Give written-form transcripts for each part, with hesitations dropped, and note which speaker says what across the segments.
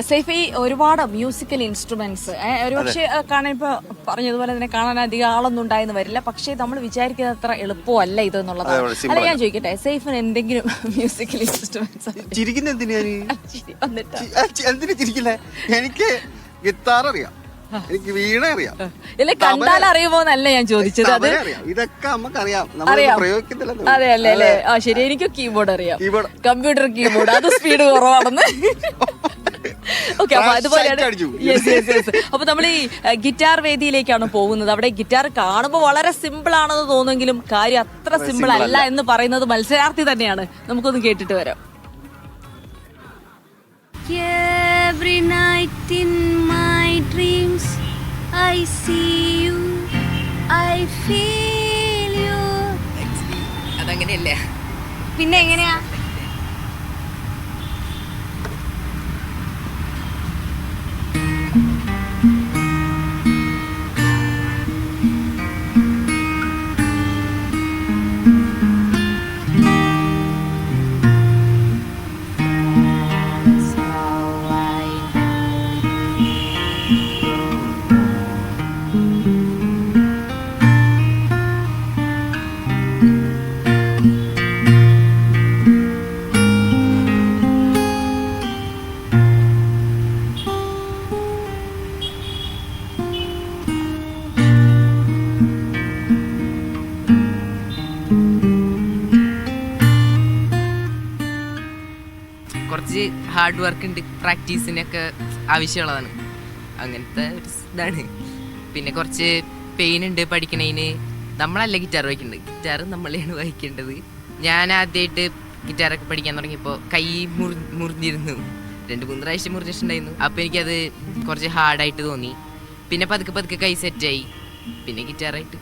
Speaker 1: SFI ഒരുപാട് musical instruments ഒരുപക്ഷെ കാണാൻ ഇപ്പൊ പറഞ്ഞതുപോലെ തന്നെ കാണാൻ അധികം ആളൊന്നും ഉണ്ടായെന്ന് വരില്ല. പക്ഷേ നമ്മൾ വിചാരിക്കുന്ന അത്ര എളുപ്പമല്ല ഇത് എന്നുള്ളതാണ്. അല്ല ഞാൻ ചോദിക്കട്ടെ, സൈഫിന് എന്തെങ്കിലും മ്യൂസിക്കൽ ഇൻസ്ട്രുമെന്റ്സ്
Speaker 2: എനിക്ക് ഗിത്താർ അറിയാം, എനിക്ക് വീണ അറിയാം.
Speaker 1: ഇല്ല, കണ്ടാൽ അറിയുമോന്നല്ല ഞാൻ ചോദിച്ചത്. അത്
Speaker 2: ഇതൊക്കെ നമുക്കറിയാം, പ്രയോഗിക്കത്തില്ല.
Speaker 1: അതെ അല്ലേ അല്ലേ? ആ ശരി, എനിക്ക് കീബോർഡ് അറിയാം, കമ്പ്യൂട്ടർ കീബോർഡ്. അത് സ്പീഡ് കുറവാണെന്ന്. ഓക്കെ, അപ്പൊ അതുപോലെയാണ്. അപ്പൊ നമ്മൾ ഈ ഗിറ്റാർ വേദിയിലേക്കാണ് പോകുന്നത്. അവിടെ ഗിറ്റാർ കാണുമ്പോൾ വളരെ സിമ്പിൾ ആണെന്ന് തോന്നുമെങ്കിലും കാര്യം അത്ര സിമ്പിൾ അല്ല എന്ന് പറയുന്നത് മത്സരാർത്ഥി തന്നെയാണ്. നമുക്കൊന്ന് കേട്ടിട്ട് വരാം.
Speaker 3: Every night in my dreams I see you, I feel you.
Speaker 1: അതങ്ങനെയല്ലേ?
Speaker 3: പിന്നെ എങ്ങനെയാ?
Speaker 4: കുറച്ച് ഹാർഡ് വർക്ക് ഉണ്ട്, പ്രാക്ടീസിനൊക്കെ ആവശ്യമുള്ളതാണ്. അങ്ങനത്തെ ഒരു ഇതാണ്. പിന്നെ കുറച്ച് പെയിൻ ഉണ്ട് പഠിക്കണതിന്. നമ്മളല്ല ഗിറ്റാർ വായിക്കേണ്ടത്, ഗിറ്റാർ നമ്മളെയാണ് വായിക്കേണ്ടത്. ഞാൻ ആദ്യമായിട്ട് ഗിറ്റാറൊക്കെ പഠിക്കാൻ തുടങ്ങിയപ്പോൾ കൈ മുറിഞ്ഞിരുന്നു. 2-3 പ്രാവശ്യം മുറിഞ്ഞിട്ടുണ്ടായിരുന്നു. അപ്പോൾ എനിക്കത് കുറച്ച് ഹാർഡായിട്ട് തോന്നി. പിന്നെ പതുക്കെ കൈ സെറ്റായി, പിന്നെ ഗിറ്റാറായിട്ട്.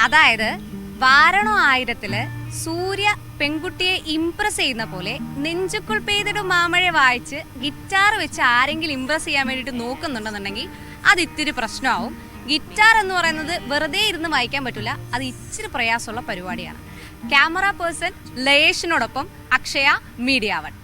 Speaker 3: അതായത് വാരണോ 1000-ല് സൂര്യ പെൺകുട്ടിയെ ഇംപ്രസ് ചെയ്യുന്ന പോലെ നെഞ്ചുക്കുൾ പെയ്തിടും മാമഴ വായിച്ച് ഗിറ്റാർ വെച്ച് ആരെങ്കിലും ഇംപ്രസ് ചെയ്യാൻ വേണ്ടിയിട്ട് നോക്കുന്നുണ്ടെന്നുണ്ടെങ്കിൽ അത് ഇത്തിരി പ്രശ്നമാവും. ഗിറ്റാർ എന്ന് പറയുന്നത് വെറുതെ ഇരുന്ന് വായിക്കാൻ പറ്റില്ല, അത് ഇച്ചിരി പ്രയാസമുള്ള പരിപാടിയാണ്. ക്യാമറ പേഴ്സൺ ലയേഷിനോടൊപ്പം അക്ഷയ, മീഡിയ 1.